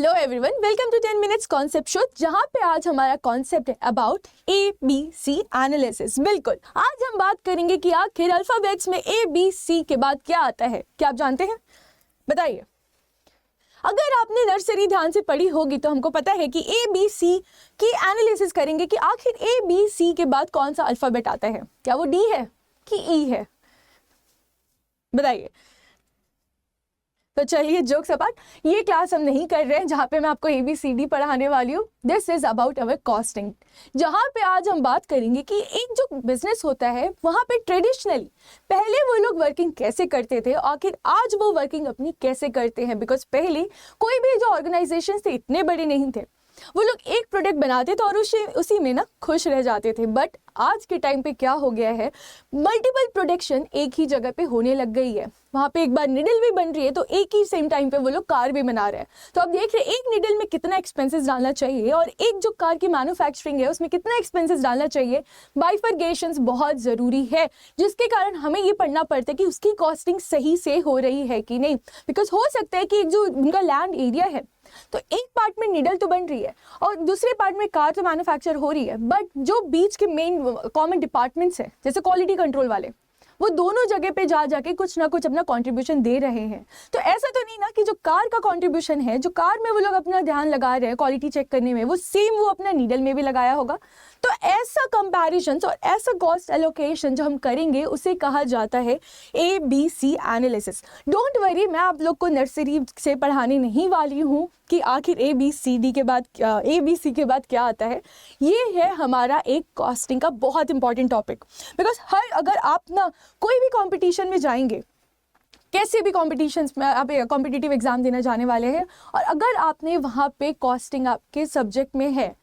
Hello everyone, welcome to 10 minutes concept show, जहां पे आज हमारा कॉन्सेप्ट है अबाउट ABC एनालिसिस। बिल्कुल, आज हम बात करेंगे कि आखिर अल्फाबेट्स में ABC के बाद क्या आता है। क्या आप जानते हैं? बताइए। अगर आपने नर्सरी ध्यान से पढ़ी होगी तो हमको पता है कि ABC की एनालिसिस करेंगे कि आखिर ABC के बाद कौन सा अल्फाबेट आता है। क्या वो D है कि E है? बताइए। तो चलिए, जोक्स अपार्ट, ये क्लास हम नहीं कर रहे हैं जहाँ पे मैं आपको ABCD पढ़ाने वाली हूँ। This is about our costing, जहाँ पे आज हम बात करेंगे कि एक जो बिजनेस होता है वहाँ पे ट्रेडिशनली पहले वो लोग वर्किंग कैसे करते थे, आखिर आज वो वर्किंग अपनी कैसे करते हैं। बिकॉज पहले कोई भी जो ऑर्गेनाइजेशन थे इतने बड़े नहीं थे, वो लोग एक प्रोडक्ट बनाते थे और उसी में ना खुश रह जाते थे। बट आज के टाइम पे क्या हो गया है, मल्टीपल प्रोडक्शन एक ही जगह पे होने लग गई है। वहाँ पे एक बार निडल भी बन रही है तो एक ही सेम टाइम पे वो लोग कार भी बना रहे हैं। तो आप देख रहे हैं एक निडल में कितना एक्सपेंसेस डालना चाहिए और एक जो कार की मैन्युफैक्चरिंग है उसमें कितना एक्सपेंसेस डालना चाहिए। बाइफरगेशंस बहुत ज़रूरी है, जिसके कारण हमें ये पढ़ना पड़ता है कि उसकी कॉस्टिंग सही से हो रही है कि नहीं। बिकॉज हो सकता है कि एक जो उनका लैंड एरिया है तो एक पार्ट में निडल तो बन रही है और दूसरे पार्ट में कार तो मैन्युफैक्चर हो रही है, बट जो बीच के मेन कॉमन डिपार्टमेंट्स है जैसे क्वालिटी कंट्रोल वाले, वो दोनों जगह पे जाके कुछ ना कुछ अपना कंट्रीब्यूशन दे रहे हैं। तो ऐसा तो नहीं ना कि जो कार का कंट्रीब्यूशन है, जो कार में वो लोग अपना ध्यान लगा रहे हैं क्वालिटी चेक करने में, वो सेम वो अपना नीडल में भी लगाया होगा। तो ऐसा कंपैरिजन और ऐसा कॉस्ट एलोकेशन जो हम करेंगे उसे कहा जाता है ABC एनालिसिस। डोंट वरी, मैं आप लोग को नर्सरी से पढ़ाने नहीं वाली हूँ कि आखिर ABC के बाद क्या आता है। ये है हमारा एक कॉस्टिंग का बहुत इंपॉर्टेंट टॉपिक। बिकॉज अगर आप ना कोई भी कंपटीशन में जाएंगे, कैसे भी कॉम्पिटिशन्स में आप कॉम्पिटिटिव एग्जाम देने जाने वाले हैं, और अगर आपने वहाँ पे कॉस्टिंग आपके सब्जेक्ट में है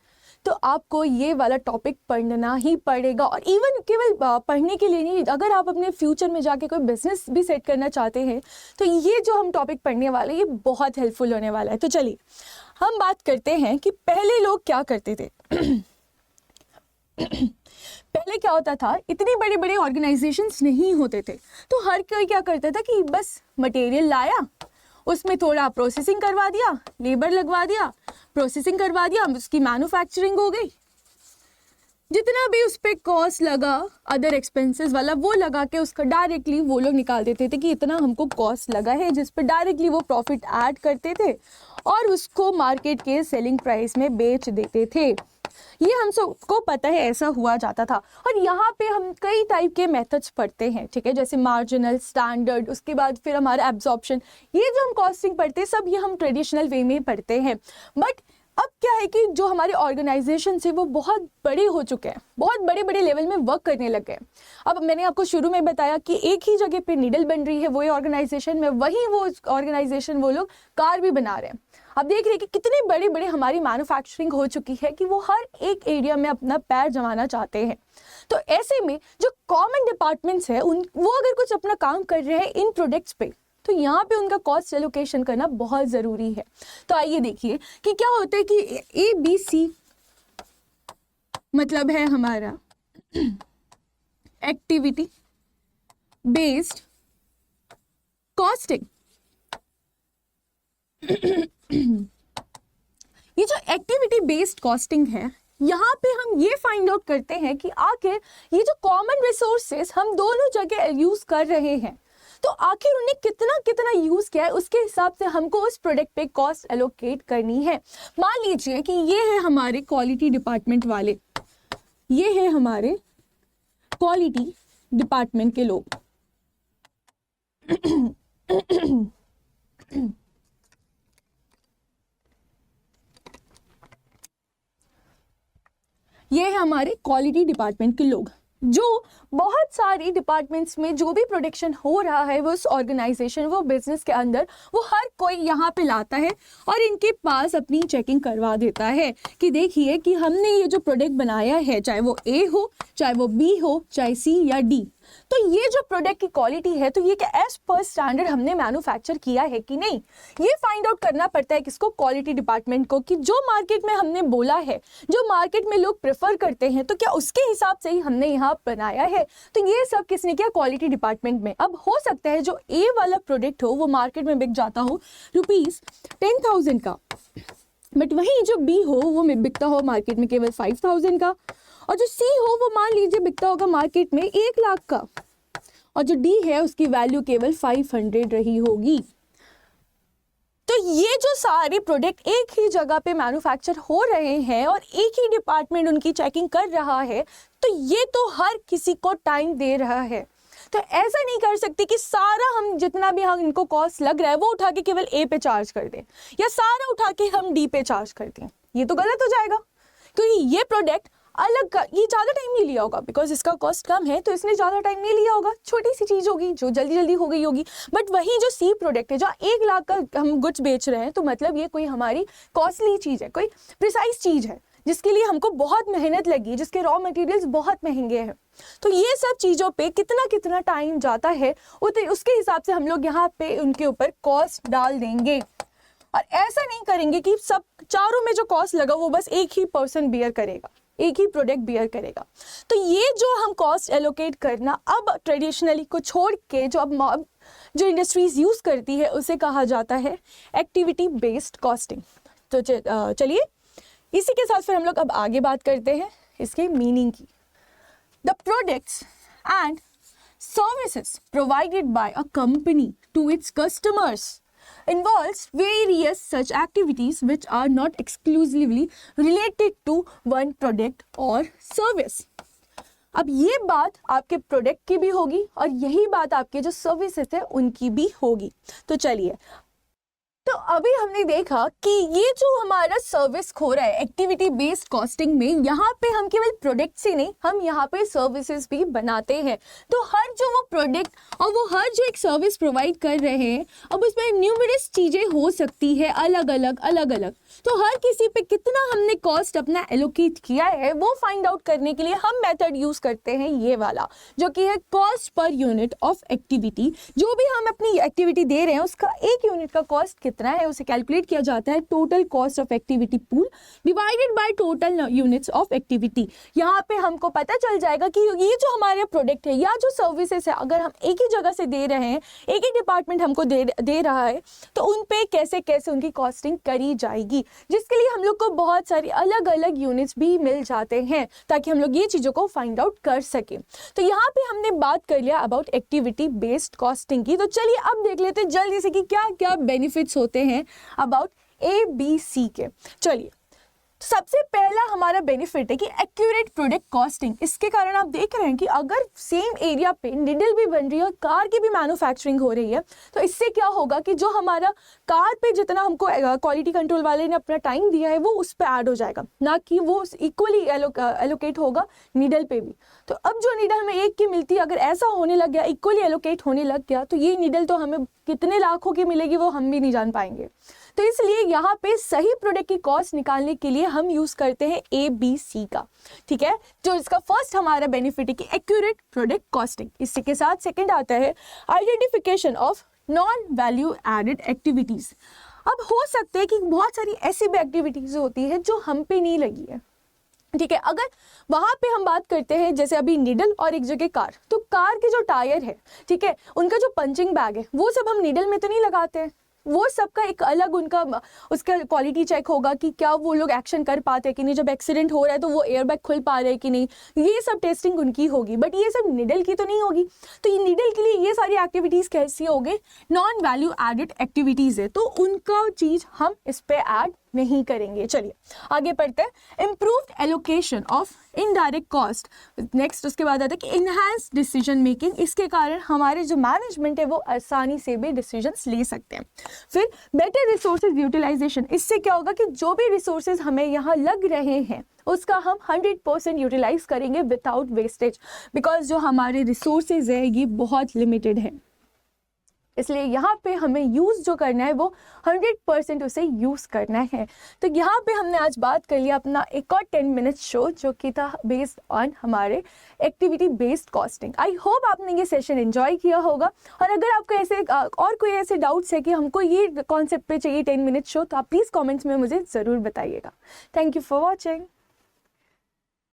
तो आपको ये वाला टॉपिक पढ़ना ही पड़ेगा। और इवन केवल पढ़ने के लिए नहीं, अगर आप अपने फ्यूचर में जाके कोई बिजनेस भी सेट करना चाहते हैं तो ये जो हम टॉपिक पढ़ने वाले हैं ये बहुत हेल्पफुल होने वाला है। तो चलिए हम बात करते हैं कि पहले लोग क्या करते थे। पहले क्या होता था, इतने बड़े बड़े ऑर्गेनाइजेशंस नहीं होते थे, तो हर कोई क्या करता था कि बस मटेरियल लाया, उसमें थोड़ा प्रोसेसिंग करवा दिया, लेबर लगवा दिया, प्रोसेसिंग करवा दिया, उसकी मैन्युफैक्चरिंग हो गई। जितना भी उस पर कॉस्ट लगा अदर एक्सपेंसेस वाला, वो लगा के उसका डायरेक्टली वो लोग निकाल देते थे कि इतना हमको कॉस्ट लगा है, जिस पर डायरेक्टली वो प्रॉफिट ऐड करते थे और उसको मार्केट के सेलिंग प्राइस में बेच देते थे। ये हम सबको पता है, ऐसा हुआ जाता था। और यहाँ पे हम कई टाइप के मेथड्स पढ़ते हैं, ठीक है, जैसे मार्जिनल, स्टैंडर्ड, उसके बाद फिर हमारा एब्जॉर्प्शन। ये जो हम कॉस्टिंग पढ़ते हैं सब ये हम ट्रेडिशनल वे में पढ़ते हैं। बट अब क्या है कि जो हमारे ऑर्गेनाइजेशन है वो बहुत बड़े हो चुके हैं, बहुत बड़े बड़े लेवल में वर्क करने लग गए। अब मैंने आपको शुरू में बताया कि एक ही जगह पे नीडल बन रही है वो ऑर्गेनाइजेशन में, वही वो ऑर्गेनाइजेशन वो लोग कार भी बना रहे हैं। अब देख रहे हैं कि कितने बड़े बड़े हमारी मैन्युफैक्चरिंग हो चुकी है कि वो हर एक एरिया में अपना पैर जमाना चाहते हैं। तो ऐसे में जो कॉमन डिपार्टमेंट्स है वो अगर कुछ अपना काम कर रहे हैं इन प्रोडक्ट्स पे, तो यहाँ पे उनका कॉस्ट एलोकेशन करना बहुत ज़रूरी है। तो आइए देखिए कि क्या होता है कि ABC मतलब है हमारा एक्टिविटी बेस्ड कॉस्टिंग। ये जो एक्टिविटी बेस्ड कॉस्टिंग है, यहाँ पे हम ये फाइंड आउट करते हैं कि आखिर ये जो कॉमन रिसोर्सेस हम दोनों जगह यूज कर रहे हैं, तो आखिर उन्हें कितना कितना यूज किया है, उसके हिसाब से हमको उस प्रोडक्ट पे कॉस्ट एलोकेट करनी है। मान लीजिए कि ये है हमारे क्वालिटी डिपार्टमेंट वाले, ये है हमारे क्वालिटी डिपार्टमेंट के लोग। ये है हमारे क्वालिटी डिपार्टमेंट के लोग, जो बहुत सारी डिपार्टमेंट्स में जो भी प्रोडक्शन हो रहा है वो उस ऑर्गेनाइजेशन, वो बिजनेस के अंदर वो हर कोई यहाँ पे लाता है और इनके पास अपनी चेकिंग करवा देता है कि देखिए कि हमने ये जो प्रोडक्ट बनाया है, चाहे वो A हो, चाहे वो B हो, चाहे C या D, तो ये जो प्रोडक्ट की क्वालिटी है तो ये क्या एज पर स्टैंडर्ड हमने मैन्युफैक्चर किया है कि नहीं। ये फाइंड आउट करना पड़ता है किसको, क्वालिटी डिपार्टमेंट को, कि जो मार्केट में हमने बोला है, जो मार्केट में लोग प्रेफर करते हैं, तो क्या उसके हिसाब से ही हमने यहाँ बनाया है। तो ये सब किसने किया, क्वालिटी डिपार्टमेंट में। अब हो सकता है जो A वाला प्रोडक्ट हो वो मार्केट में बिक जाता हो ₹10,000 का, बट वहीं जो बी हो वो बिकता हो मार्केट में केवल 5,000 का, और जो सी हो वो मान लीजिए बिकता होगा मार्केट में 1 लाख का, और जो डी है उसकी वैल्यू केवल 500 रही होगी। तो ये जो सारे प्रोडक्ट एक ही जगह पे मैन्युफैक्चर हो रहे हैं और एक ही डिपार्टमेंट उनकी चेकिंग कर रहा है, तो ये तो हर किसी को टाइम दे रहा है। तो ऐसा नहीं कर सकते कि सारा हम जितना भी हम इनको कॉस्ट लग रहा है वो उठा के केवल ए पे चार्ज कर दें, या सारा उठा के हम डी पे चार्ज कर दें। ये तो गलत हो जाएगा, क्योंकि ये प्रोडक्ट अलग ये ज़्यादा टाइम नहीं लिया होगा, बिकॉज इसका कॉस्ट कम है तो इसने ज़्यादा टाइम नहीं लिया होगा, छोटी सी चीज़ होगी जो जल्दी जल्दी हो गई होगी। बट वही जो सी प्रोडक्ट है, जहाँ 1 लाख का हम गुड्स बेच रहे हैं, तो मतलब ये कोई हमारी कॉस्टली चीज़ है, कोई प्रिसाइज चीज़ है जिसके लिए हमको बहुत मेहनत लगी, जिसके रॉ मटेरियल्स बहुत महंगे हैं। तो ये सब चीज़ों पे कितना कितना टाइम जाता है, उसके हिसाब से हम लोग यहाँ पे उनके ऊपर कॉस्ट डाल देंगे। और ऐसा नहीं करेंगे कि सब चारों में जो कॉस्ट लगा वो बस एक ही पर्सन बियर करेगा, एक ही प्रोडक्ट बियर करेगा। तो ये जो हम कॉस्ट एलोकेट करना अब ट्रेडिशनली को छोड़ के जो इंडस्ट्रीज यूज़ करती है उसे कहा जाता है एक्टिविटी बेस्ड कॉस्टिंग। तो चलिए इसी के साथ फिर हम लोग अब आगे बात करते हैं इसके मीनिंग की। The products and services provided by a company to its customers involves various such activities which are not exclusively related to one product or service। अब ये बात आपके प्रोडक्ट की भी होगी और यही बात आपके जो सर्विसेज है उनकी भी होगी। तो चलिए, तो अभी हमने देखा कि ये जो हमारा सर्विस खो रहा है एक्टिविटी बेस्ड कॉस्टिंग में, यहाँ पे हम केवल प्रोडक्ट्स ही नहीं, हम यहाँ पे सर्विसेज भी बनाते हैं। तो हर जो वो प्रोडक्ट और वो हर जो एक सर्विस प्रोवाइड कर रहे हैं, अब उसमें न्यूमरस चीज़ें हो सकती है अलग अलग। तो हर किसी पे कितना हमने कॉस्ट अपना एलोकेट किया है वो फाइंड आउट करने के लिए हम मेथड यूज़ करते हैं ये वाला, जो कि है cost per unit of activity. जो भी हम अपनी एक्टिविटी दे रहे हैं उसका एक यूनिट का कॉस्ट कितना है उसे कैलकुलेट किया जाता है total cost of activity pool divided by total units of activity. यहाँ पे हमको पता चल जाएगा कि ये जो हमारे प्रोडक्ट है या जो सर्विसेज है, अगर हम एक ही जगह से दे रहे हैं, एक ही डिपार्टमेंट हमको दे रहा है, तो उन पे कैसे कैसे उनकी कॉस्टिंग करी जाएगी, जिसके लिए हम लोग को बहुत सारी अलग अलग यूनिट्स भी मिल जाते हैं ताकि हम लोग ये चीज़ों को फाइंड आउट कर सकें। तो यहाँ पे हमने बात कर लिया अबाउट एक्टिविटी बेस्ड कॉस्टिंग की। तो चलिए अब देख लेते हैं जल्दी से कि क्या क्या बेनिफिट्स होते हैं अबाउट ABC के। चलिए, सबसे पहला हमारा बेनिफिट है कि एक्यूरेट प्रोडक्ट कॉस्टिंग। इसके कारण आप देख रहे हैं कि अगर सेम एरिया पे निडल भी बन रही है और कार की भी मैन्युफैक्चरिंग हो रही है, तो इससे क्या होगा कि जो हमारा कार पे जितना हमको क्वालिटी कंट्रोल वाले ने अपना टाइम दिया है वो उस पर ऐड हो जाएगा, ना कि वो इक्वली एलोकेट होगा निडल पे भी। तो अब जो निडल हमें एक की मिलती है, अगर ऐसा होने लग गया, इक्वली एलोकेट होने लग गया, तो ये निडल तो हमें कितने लाखों की मिलेगी वो हम भी नहीं जान पाएंगे। तो इसलिए यहाँ पे सही प्रोडक्ट की कॉस्ट निकालने के लिए हम यूज करते हैं ABC का, ठीक है। जो इसका फर्स्ट हमारा बेनिफिट है कि एक्यूरेट प्रोडक्ट कॉस्टिंग। इसी के साथ सेकंड आता है identification of non value added activities. अब हो सकता है कि बहुत सारी ऐसी भी एक्टिविटीज होती है जो हम पे नहीं लगी है, ठीक है। अगर वहाँ पे हम बात करते हैं जैसे अभी निडल और एक जगह कार, तो कार के जो टायर है, ठीक है, उनका जो पंचिंग बैग है वो सब हम निडल में तो नहीं लगाते हैं, वो सबका एक अलग उनका उसका क्वालिटी चेक होगा कि क्या वो लोग एक्शन कर पाते हैं कि नहीं, जब एक्सीडेंट हो रहा है तो वो एयरबैग खुल पा रहे हैं कि नहीं, ये सब टेस्टिंग उनकी होगी। बट ये सब निडल की तो नहीं होगी। तो ये निडल के लिए ये सारी एक्टिविटीज़ कैसी होगी, नॉन वैल्यू एडेड एक्टिविटीज़ है, तो उनका चीज़ हम इस पर ऐड नहीं करेंगे। चलिए आगे पढ़ते हैं। Improved allocation of indirect cost. Next उसके बाद आता है कि इनहैंस डिसीजन मेकिंग। इसके कारण हमारे जो मैनेजमेंट है वो आसानी से भी डिसीजंस ले सकते हैं। फिर बेटर रिसोर्सेज यूटिलाइजेशन। इससे क्या होगा कि जो भी रिसोर्सेज हमें यहाँ लग रहे हैं उसका हम 100% यूटिलाइज करेंगे विदाउट वेस्टेज, बिकॉज जो हमारे रिसोर्सेज है ये बहुत लिमिटेड है। इसलिए यहाँ पे हमें यूज़ जो करना है वो 100% उसे यूज़ करना है। तो यहाँ पे हमने आज बात कर लिया अपना एक और 10 मिनट शो जो कि था बेस्ड ऑन हमारे activity based costing. I hope आपने ये सेशन एंजॉय किया होगा, और अगर आपको ऐसे और कोई ऐसे डाउट्स है कि हमको ये कॉन्सेप्ट पे चाहिए 10 मिनट शो, तो आप प्लीज़ कॉमेंट्स में मुझे ज़रूर बताइएगा। Thank you for watching.